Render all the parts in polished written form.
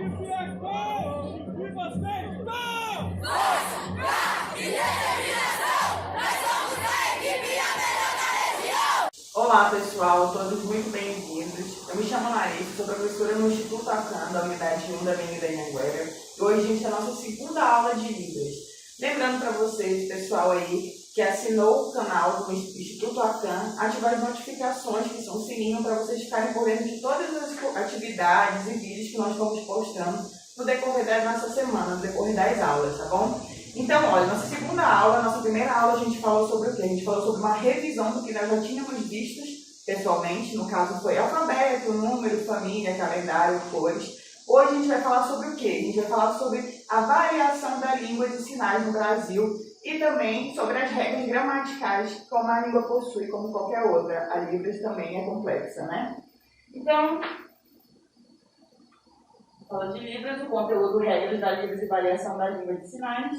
E se é bom, e vocês vão! Força, garra e determinação! Nós somos a equipe a melhor da região! Olá pessoal, todos muito bem-vindos. Eu me chamo Larissa, sou professora no Instituto Acan, da Unidade 1 da Avenida Anhanguera. E hoje a gente tem a nossa segunda aula de Libras. Lembrando para vocês, pessoal aí, que assinou o canal do Instituto Acan, ativar as notificações, que são o sininho, para vocês ficarem por dentro de todas as atividades e vídeos que nós vamos postando no decorrer da nossa semana, no decorrer das aulas, tá bom? Então, olha, nossa segunda aula, nossa primeira aula, a gente falou sobre o quê? A gente falou sobre uma revisão do que nós já tínhamos vistos pessoalmente, no caso foi alfabeto, número, família, calendário, cores. Hoje a gente vai falar sobre o quê? A gente vai falar sobre a variação da língua de sinais no Brasil e também sobre as regras gramaticais como a língua possui, como qualquer outra. A Libras também é complexa, né? Então, fala de Libras, o conteúdo, regras da Libras e variação da língua de sinais.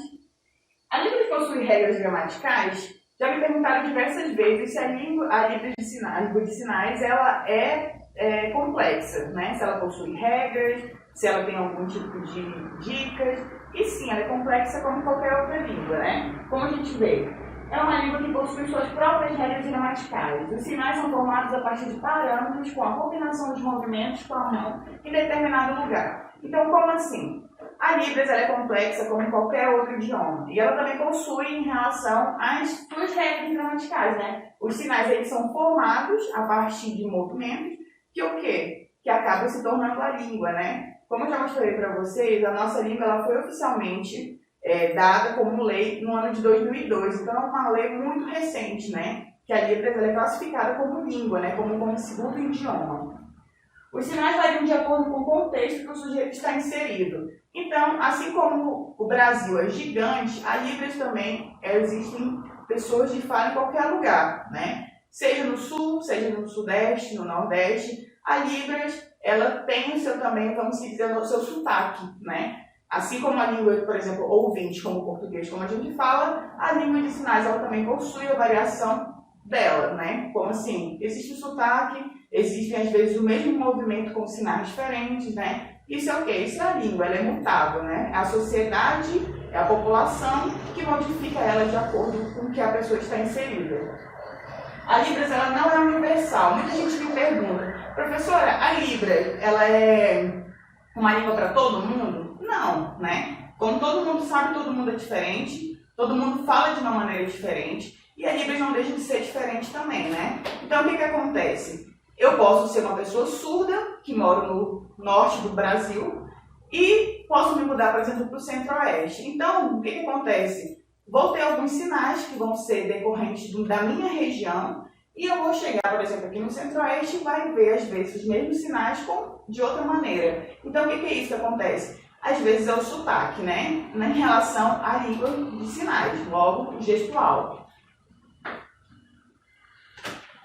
A Libras possui regras gramaticais? Já me perguntaram diversas vezes se a língua de sinais ela é complexa, né? Se ela possui regras, se ela tem algum tipo de dicas. E sim, ela é complexa como qualquer outra língua, né? Como a gente vê, é uma língua que possui suas próprias regras gramaticais. Os sinais são formados a partir de parâmetros com a combinação dos movimentos com a mão em determinado lugar. Então, como assim? A Libras ela é complexa como qualquer outro idioma. E ela também possui em relação às suas regras gramaticais, né? Os sinais eles são formados a partir de movimentos que o quê? Que acabam se tornando a língua, né? Como eu já mostrei para vocês, a nossa língua ela foi oficialmente dada como lei no ano de 2002. Então, é uma lei muito recente, né? Que a Libras ela é classificada como língua, né? Como segundo idioma. Os sinais variam de acordo com o contexto que o sujeito está inserido. Então, assim como o Brasil é gigante, a Libras também existem pessoas de fala em qualquer lugar, né? Seja no sul, seja no sudeste, no nordeste, a Libras ela tem o seu também, vamos dizer, o seu sotaque, né? Assim como a língua, por exemplo, ouvinte, como o português, como a gente fala, a língua de sinais ela também possui a variação dela, né? Como assim? Existe o sotaque, existem às vezes o mesmo movimento com sinais diferentes, né? Isso é o quê? Isso é a língua, ela é mutável, né? A sociedade, é a população que modifica ela de acordo com o que a pessoa está inserida. A Libras ela não é universal. Muita gente me pergunta, professora, a Libras ela é uma língua para todo mundo? Não, né? Como todo mundo sabe, todo mundo é diferente, todo mundo fala de uma maneira diferente e a Libras não deixa de ser diferente também, né? Então, o que acontece? Eu posso ser uma pessoa surda, que mora no norte do Brasil, e posso me mudar, por exemplo, para o centro-oeste. Então, o que acontece? Vou ter alguns sinais que vão ser decorrentes da minha região e eu vou chegar, por exemplo, aqui no centro-oeste e vai ver, às vezes, os mesmos sinais de outra maneira. Então, o que é isso que acontece? Às vezes é o sotaque, né? Em relação à língua de sinais, logo gestual.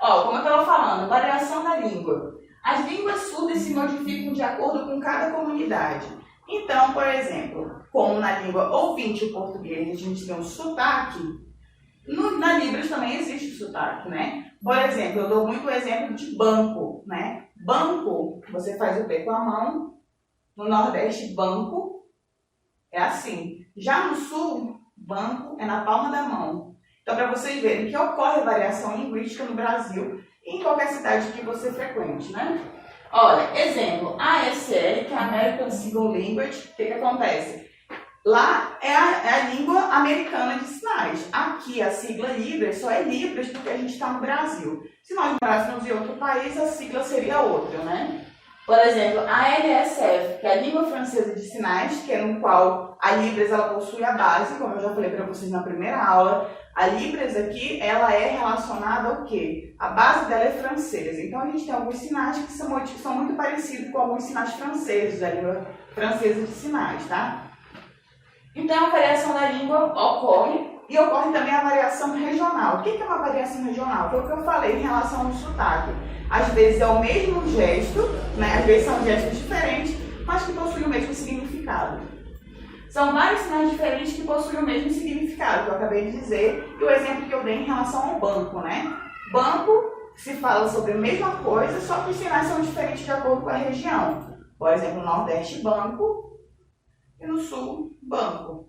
Ó, como eu estava falando, variação da língua. As línguas surdas se modificam de acordo com cada comunidade. Então, por exemplo, como na língua ouvinte o português a gente tem um sotaque, na Libras também existe o sotaque, né? Por exemplo, eu dou muito o exemplo de banco, né? Banco, você faz o P com a mão. No Nordeste, banco é assim. Já no Sul, banco é na palma da mão. Então, para vocês verem que ocorre variação linguística no Brasil e em qualquer cidade que você frequente, né? Olha, exemplo, a ASL, que é a American Sign Language, o que acontece? Lá é a língua americana de sinais. Aqui, a sigla Libras só é Libras porque a gente está no Brasil. Se nós morássemos em outro país, a sigla seria outra, né? Por exemplo, a LSF, que é a língua francesa de sinais, que é no qual a Libras ela possui a base, como eu já falei para vocês na primeira aula. A Libras aqui, ela é relacionada ao quê? A base dela é francesa. Então, a gente tem alguns sinais que são muito parecidos com alguns sinais franceses, da língua francesa de sinais, tá? Então, a variação da língua ocorre e ocorre também a variação regional. O que é uma variação regional? Foi o que eu falei em relação ao sotaque. Às vezes é o mesmo gesto, né? Às vezes são gestos diferentes, mas que possuem o mesmo significado. São vários sinais diferentes que possuem o mesmo significado, que eu acabei de dizer, e o exemplo que eu dei em relação ao banco, né? Banco se fala sobre a mesma coisa, só que os sinais são diferentes de acordo com a região. Por exemplo, no Nordeste, banco, e no Sul, banco.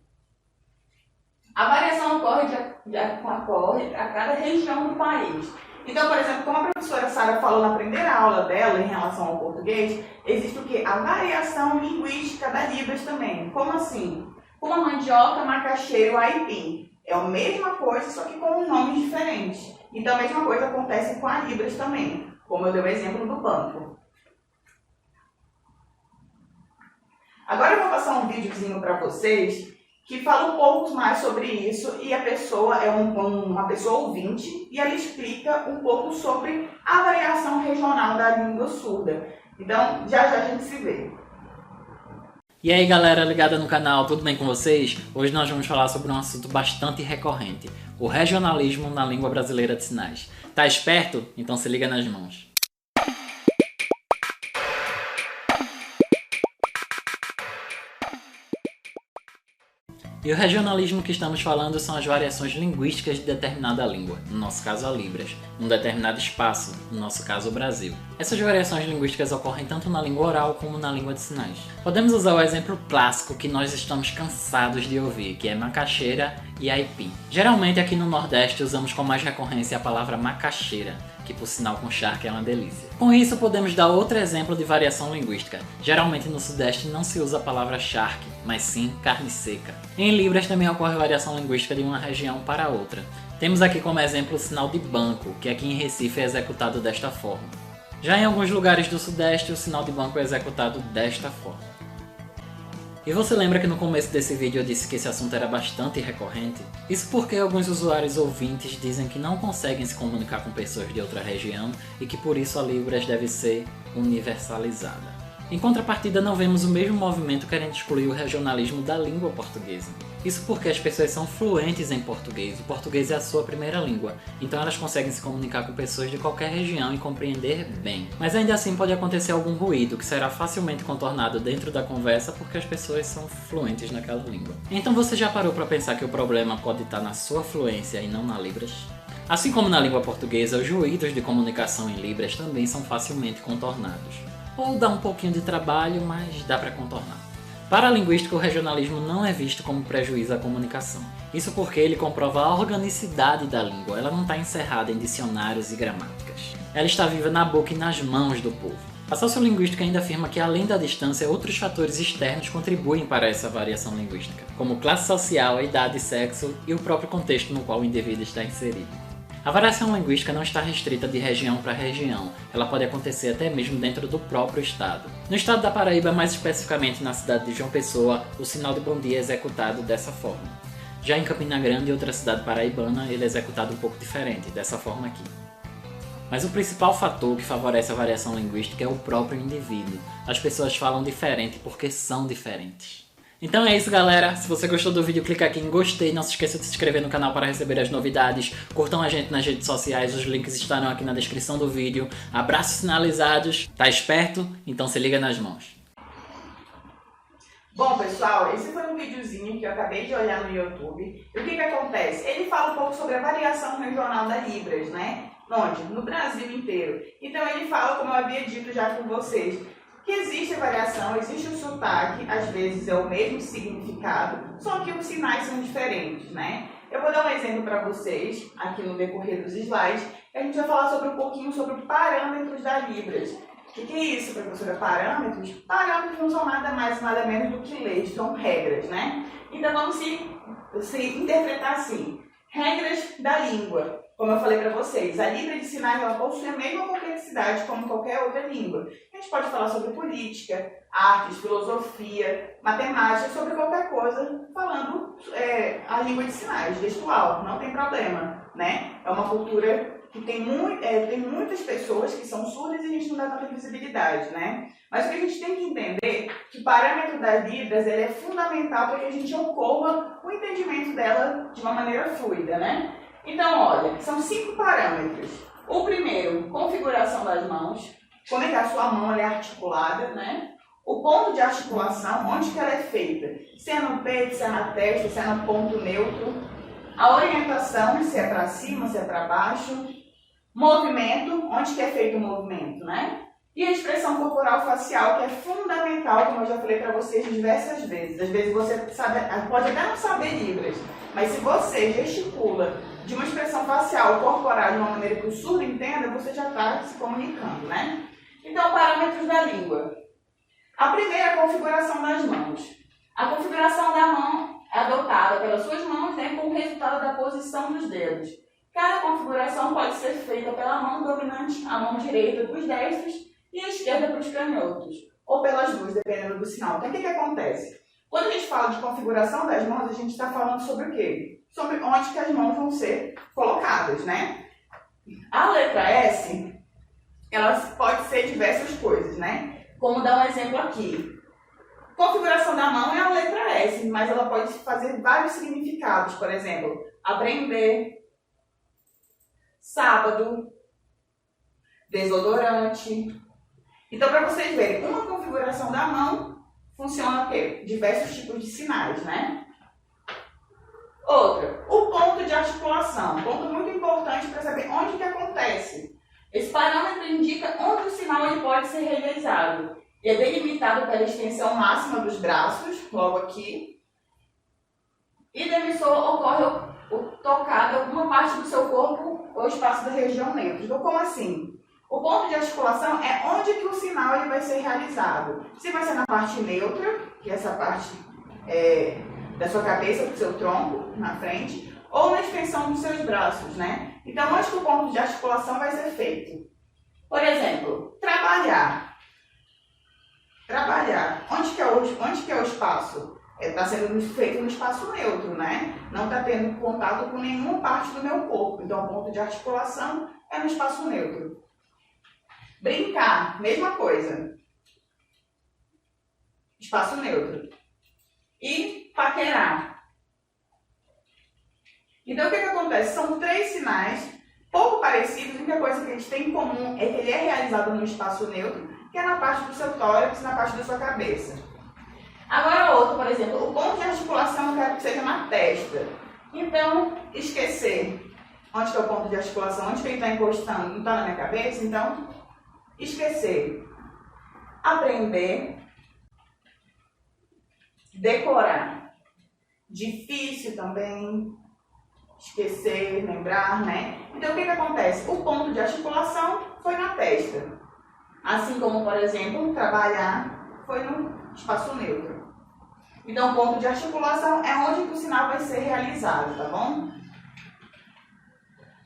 A variação ocorre a cada região do país. Então, por exemplo, como a professora Sara falou na primeira aula dela em relação ao português, existe o quê? A variação linguística da Libras também. Como assim? Como a mandioca, macaxeira, o aipim. É a mesma coisa, só que com nomes diferentes. Então, a mesma coisa acontece com a Libras também, como eu dei o exemplo do banco. Agora eu vou passar um videozinho para vocês que fala um pouco mais sobre isso, e a pessoa é uma pessoa ouvinte e ela explica um pouco sobre a variação regional da língua surda. Então, já já a gente se vê. E aí galera ligada no canal, tudo bem com vocês? Hoje nós vamos falar sobre um assunto bastante recorrente, o regionalismo na língua brasileira de sinais. Tá esperto? Então se liga nas mãos. E o regionalismo que estamos falando são as variações linguísticas de determinada língua, no nosso caso a Libras, num determinado espaço, no nosso caso o Brasil. Essas variações linguísticas ocorrem tanto na língua oral como na língua de sinais. Podemos usar o exemplo clássico que nós estamos cansados de ouvir, que é macaxeira e aipim. Geralmente aqui no Nordeste usamos com mais recorrência a palavra macaxeira, que por sinal com charque é uma delícia. Com isso podemos dar outro exemplo de variação linguística. Geralmente no Sudeste não se usa a palavra charque, mas sim carne seca. Em Libras também ocorre variação linguística de uma região para outra. Temos aqui como exemplo o sinal de banco, que aqui em Recife é executado desta forma. Já em alguns lugares do Sudeste o sinal de banco é executado desta forma. E você lembra que no começo desse vídeo eu disse que esse assunto era bastante recorrente? Isso porque alguns usuários ouvintes dizem que não conseguem se comunicar com pessoas de outra região e que por isso a Libras deve ser universalizada. Em contrapartida, não vemos o mesmo movimento querendo excluir o regionalismo da língua portuguesa. Isso porque as pessoas são fluentes em português, o português é a sua primeira língua, então elas conseguem se comunicar com pessoas de qualquer região e compreender bem. Mas ainda assim pode acontecer algum ruído, que será facilmente contornado dentro da conversa porque as pessoas são fluentes naquela língua. Então você já parou para pensar que o problema pode estar na sua fluência e não na Libras? Assim como na língua portuguesa, os ruídos de comunicação em Libras também são facilmente contornados. Ou dá um pouquinho de trabalho, mas dá para contornar. Para a linguística, o regionalismo não é visto como prejuízo à comunicação. Isso porque ele comprova a organicidade da língua, ela não está encerrada em dicionários e gramáticas. Ela está viva na boca e nas mãos do povo. A sociolinguística ainda afirma que, além da distância, outros fatores externos contribuem para essa variação linguística, como classe social, idade, sexo e o próprio contexto no qual o indivíduo está inserido. A variação linguística não está restrita de região para região, ela pode acontecer até mesmo dentro do próprio estado. No estado da Paraíba, mais especificamente na cidade de João Pessoa, o sinal de bom dia é executado dessa forma. Já em Campina Grande, outra cidade paraibana, ele é executado um pouco diferente, dessa forma aqui. Mas o principal fator que favorece a variação linguística é o próprio indivíduo. As pessoas falam diferente porque são diferentes. Então é isso galera, se você gostou do vídeo clica aqui em gostei, não se esqueça de se inscrever no canal para receber as novidades, curtam a gente nas redes sociais, os links estarão aqui na descrição do vídeo, abraços sinalizados, tá esperto? Então se liga nas mãos. Bom pessoal, esse foi um videozinho que eu acabei de olhar no YouTube, e o que acontece? Ele fala um pouco sobre a variação regional da Libras, né? Onde? No Brasil inteiro. Então ele fala, como eu havia dito já com vocês, que existe a variação, existe o sotaque, às vezes é o mesmo significado, só que os sinais são diferentes, né? Eu vou dar um exemplo para vocês, aqui no decorrer dos slides, e a gente vai falar sobre um pouquinho sobre parâmetros da Libras. O que é isso, professora? Parâmetros? Parâmetros não são nada mais, nada menos do que leis, são regras, né? Então vamos se interpretar assim, regras da língua. Como eu falei para vocês, a Libras de sinais ela possui a mesma complexidade como qualquer outra língua. A gente pode falar sobre política, artes, filosofia, matemática, sobre qualquer coisa, falando a língua de sinais, gestual, não tem problema, né? É uma cultura que tem muitas pessoas que são surdas e a gente não dá tanta visibilidade, né? Mas o que a gente tem que entender é que o parâmetro das Libras ele é fundamental para que a gente ocorra o entendimento dela de uma maneira fluida, né? Então, olha, são 5 parâmetros. O primeiro, configuração das mãos. Como é que a sua mão é articulada, né? O ponto de articulação, onde que ela é feita. Se é no peito, se é na testa, se é no ponto neutro. A orientação, se é para cima, se é para baixo. Movimento, onde que é feito o movimento, né? E a expressão corporal facial, que é fundamental, como eu já falei para vocês diversas vezes. Às vezes você pode até não saber Libras, mas se você gesticula de uma expressão facial corporal de uma maneira que o surdo entenda, você já está se comunicando, né? Então, parâmetros da língua. A primeira é a configuração das mãos. A configuração da mão é adotada pelas suas mãos, né, como resultado da posição dos dedos. Cada configuração pode ser feita pela mão dominante, a mão direita para os destros e a esquerda para os canhotos, ou pelas duas, dependendo do sinal. Então, o que acontece? Quando a gente fala de configuração das mãos, a gente está falando sobre o quê? Sobre onde que as mãos vão ser colocadas, né? A letra S, ela pode ser diversas coisas, né? Como dar um exemplo aqui. Configuração da mão é a letra S, mas ela pode fazer vários significados. Por exemplo, aprender, sábado, desodorante. Então, para vocês verem, uma configuração da mão funciona o quê? Diversos tipos de sinais, né? Outra, o ponto de articulação. Um ponto muito importante para saber onde que acontece. Esse parâmetro indica onde o sinal ele pode ser realizado. Ele é delimitado pela extensão máxima dos braços, logo aqui. E do emissor ocorre o tocar de alguma parte do seu corpo ou espaço da região neutra. Então, como assim? O ponto de articulação é onde que o sinal ele vai ser realizado. Se vai ser na parte neutra, que é essa parte da sua cabeça, do seu tronco, na frente, ou na extensão dos seus braços, né? Então, onde que o ponto de articulação vai ser feito? Por exemplo, trabalhar. Trabalhar. Onde que é o espaço? Está sendo feito no espaço neutro, né? Não está tendo contato com nenhuma parte do meu corpo. Então, o ponto de articulação é no espaço neutro. Brincar, mesma coisa. Espaço neutro. E paquerar. Então, o que acontece? São 3 sinais pouco parecidos. A única coisa que eles têm em comum é que ele é realizado no espaço neutro, que é na parte do seu tórax, na parte da sua cabeça. Agora outro, por exemplo, o ponto de articulação eu quero que seja na testa. Então, esquecer. Onde que é o ponto de articulação? Onde que ele está encostando? Não está na minha cabeça? Então, esquecer. Aprender. Decorar. Difícil também. Esquecer, lembrar, né? Então, o que acontece? O ponto de articulação foi na testa. Assim como, por exemplo, trabalhar foi no espaço neutro. Então, o ponto de articulação é onde que o sinal vai ser realizado, tá bom?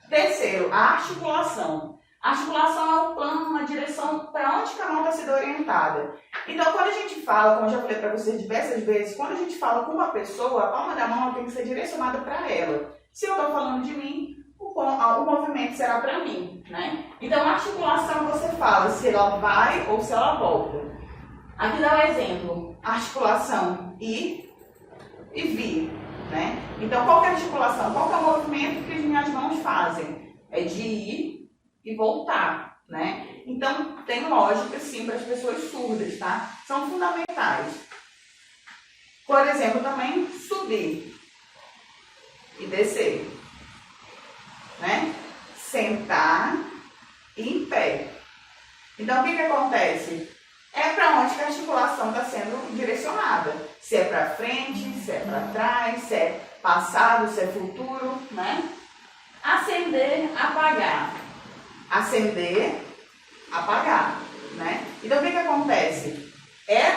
Terceiro, a articulação. A articulação é o plano, uma direção para onde que a mão está sendo orientada. Então, quando a gente fala, como eu já falei para vocês diversas vezes, quando a gente fala com uma pessoa, a palma da mão tem que ser direcionada para ela. Se eu estou falando de mim, o movimento será para mim, né? Então, a articulação você fala se ela vai ou se ela volta. Aqui dá um exemplo. Articulação ir e vir, né? Então, qual que é a articulação? Qual que é o movimento que as minhas mãos fazem? É de ir e voltar, né? Então, tem lógica, sim, para as pessoas surdas, tá? São fundamentais. Por exemplo, também subir e descer, né? Sentar e em pé. Então, o que acontece? É para onde que a articulação está sendo direcionada. Se é para frente, se é para trás, se é passado, se é futuro, né? Acender, apagar. Acender, apagar, né? Então, o que acontece?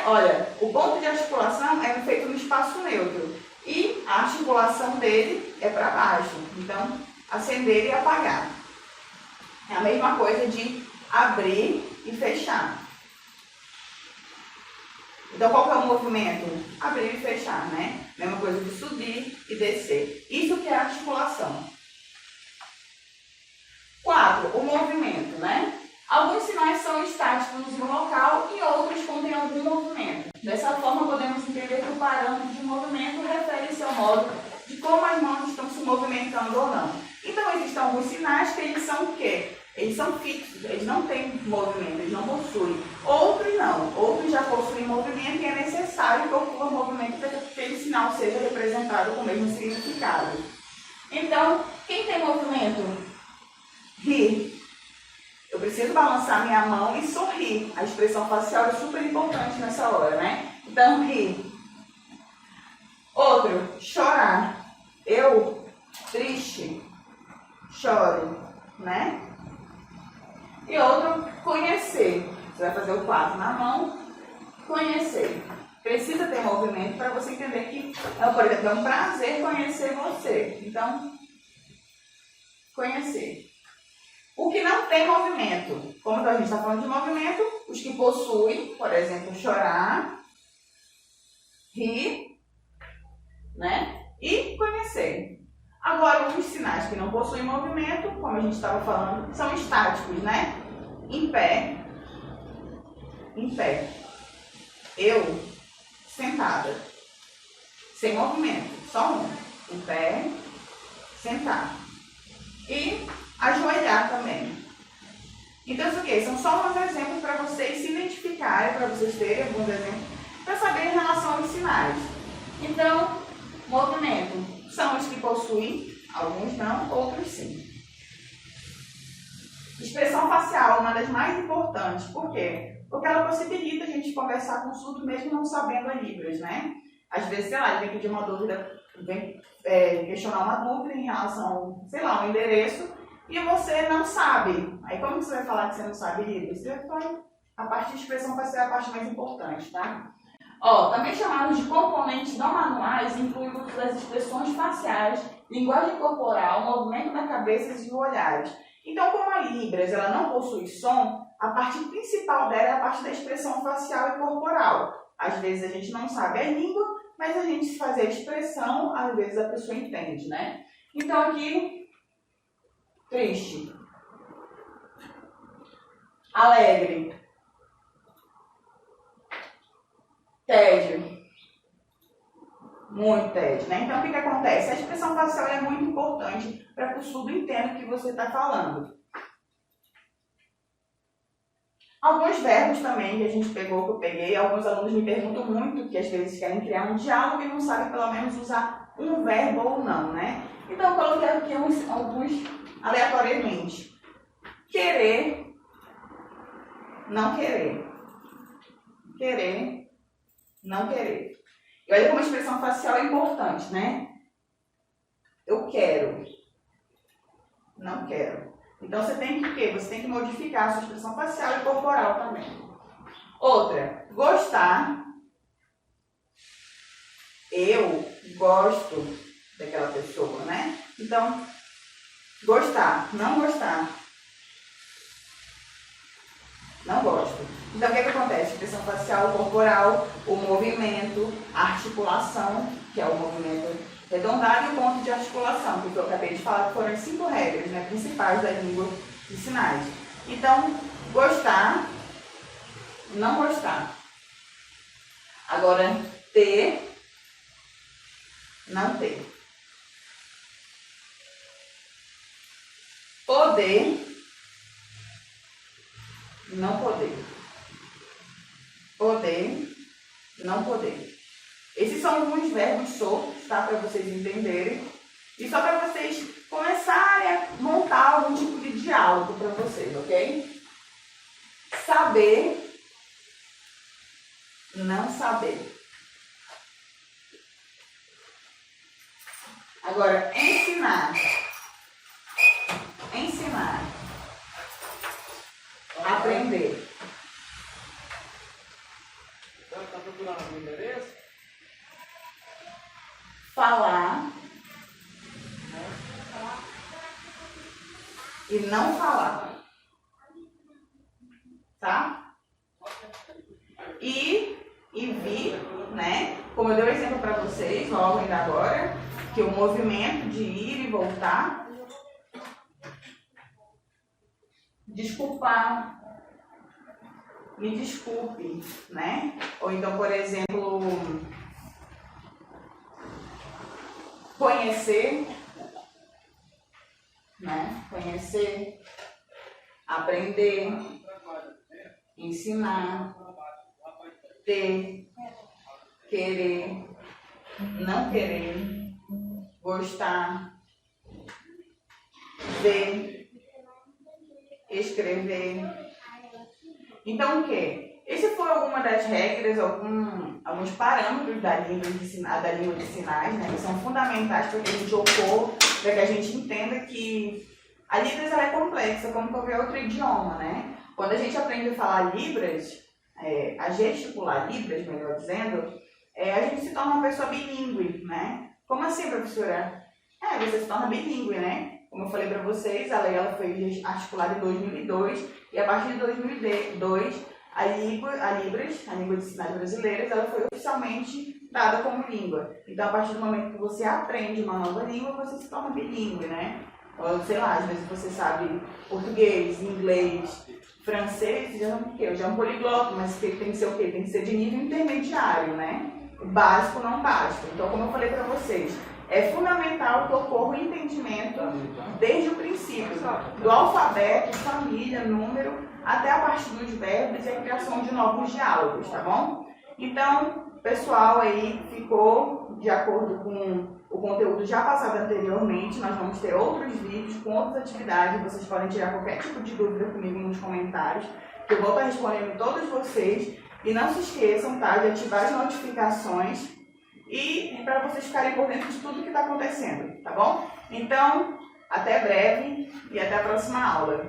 Olha, o ponto de articulação é feito no espaço neutro. E a articulação dele é para baixo. Então, acender e apagar. É a mesma coisa de abrir e fechar. Então, qual que é o movimento? Abrir e fechar, né? Mesma coisa de subir e descer. Isso que é articulação. 4. O movimento, né? Alguns sinais são estáticos no local e outros contêm algum movimento. Dessa forma, podemos entender que o parâmetro de movimento refere-se ao modo de como as mãos estão se movimentando ou não. Então, existem alguns sinais que eles são o quê? Eles são fixos, eles não têm movimento, eles não possuem. Outros não, outros já possuem movimento e é necessário que ocorra movimento para que aquele sinal seja representado com o mesmo significado. Então, quem tem movimento? Rir. Eu preciso balançar minha mão e sorrir. A expressão facial é super importante nessa hora, né? Então, rir. Outro, chorar. Eu, triste, choro, né? E outro, conhecer. Você vai fazer o 4 na mão, conhecer. Precisa ter movimento para você entender que, por exemplo, é um prazer conhecer você. Então, conhecer. O que não tem movimento, como a gente está falando de movimento, os que possuem, por exemplo, chorar, rir, né? E conhecer. Agora, os sinais que não possuem movimento, como a gente estava falando, são estáticos, né? Em pé. Em pé. Eu, sentada. Sem movimento. Só um. Em pé, sentar. E ajoelhar também. Então, isso aqui são só uns exemplos para vocês se identificarem, para vocês terem alguns exemplos, para saber em relação aos sinais. Então, movimento são os que possuem, alguns não, outros sim. Expressão facial, uma das mais importantes. Por quê? Porque ela possibilita a gente conversar com o surdo mesmo não sabendo as Libras, né? Às vezes, sei lá, ele vem pedir uma dúvida, vem questionar uma dúvida em relação, sei lá, um endereço, e você não sabe. Aí como você vai falar que você não sabe Libras? Você vai... A parte de expressão facial é a parte mais importante, tá? Também chamados de componentes não manuais, inclui o uso das expressões faciais, linguagem corporal, movimento da cabeça e olhares. Então, como a Libras ela não possui som, a parte principal dela é a parte da expressão facial e corporal. Às vezes a gente não sabe a língua, mas a gente se fazer a expressão, às vezes a pessoa entende, né? Então aqui, triste, alegre, tédio, muito tédio, né? Então o que acontece? A expressão facial é muito importante para que o surdo entenda o que você está falando. Alguns verbos também que a gente pegou, que eu peguei, alguns alunos me perguntam muito, que às vezes querem criar um diálogo e não sabem pelo menos usar um verbo ou não, né? Então eu coloquei aqui alguns aleatoriamente. Querer, não querer. Querer, não querer. E olha como a expressão facial é importante, né? Eu quero, não quero. Então você tem que o quê? Você tem que modificar a sua expressão facial e corporal também. Outra, gostar. Eu gosto daquela pessoa, né? Então, gostar, não gostar. Não gosto. Então o que acontece? Expressão facial, corporal, o movimento, a articulação, que é o movimento redondado, e o ponto de articulação, que eu acabei de falar, que foram as 5 regras, né, principais da língua de sinais. Então, gostar, não gostar. Agora, ter, não ter. Poder, não poder. Poder, não poder. Esses são alguns verbos soltos, tá? Para vocês entenderem. E só para vocês começarem a montar algum tipo de diálogo para vocês, ok? Saber, não saber. Agora, ensinar. Ensinar. Aprender. Então, está procurando algum endereço? Falar e não falar, tá? E vir, né? Como eu dei o exemplo para vocês logo ainda agora, que o movimento de ir e voltar, desculpar, me desculpe, né? Ou então, por exemplo, conhecer, né? Conhecer, aprender, ensinar, ter, querer, não querer, gostar, ver, escrever. Então, o quê? Esse foi alguma das regras, alguns parâmetros da língua de sinais, né, que são fundamentais para que a gente ocorra, para que a gente entenda que a Libras ela é complexa, como qualquer outro idioma, né? Quando a gente aprende a falar Libras, a gesticular Libras, melhor dizendo, a gente se torna uma pessoa bilíngue, né? Como assim, professora? Você se torna bilíngue, né? Como eu falei para vocês, a lei ela foi articulada em 2002 e a partir de 2002 a Libras, a língua de sinais brasileiras, ela foi oficialmente dada como língua. Então, a partir do momento que você aprende uma nova língua, você se torna bilíngue, né? Ou, sei lá, às vezes você sabe português, inglês, francês, já é um poliglota, mas tem que ser o quê? Tem que ser de nível intermediário, né? O básico não basta. Então, como eu falei para vocês, é fundamental que ocorra o entendimento desde o princípio, do alfabeto, família, número, até a parte dos verbos e a criação de novos diálogos, tá bom? Então, pessoal aí ficou de acordo com o conteúdo já passado anteriormente, nós vamos ter outros vídeos com outras atividades, vocês podem tirar qualquer tipo de dúvida comigo nos comentários, que eu vou estar respondendo todos vocês. E não se esqueçam, tá, de ativar as notificações e para vocês ficarem por dentro de tudo que está acontecendo, tá bom? Então, até breve e até a próxima aula.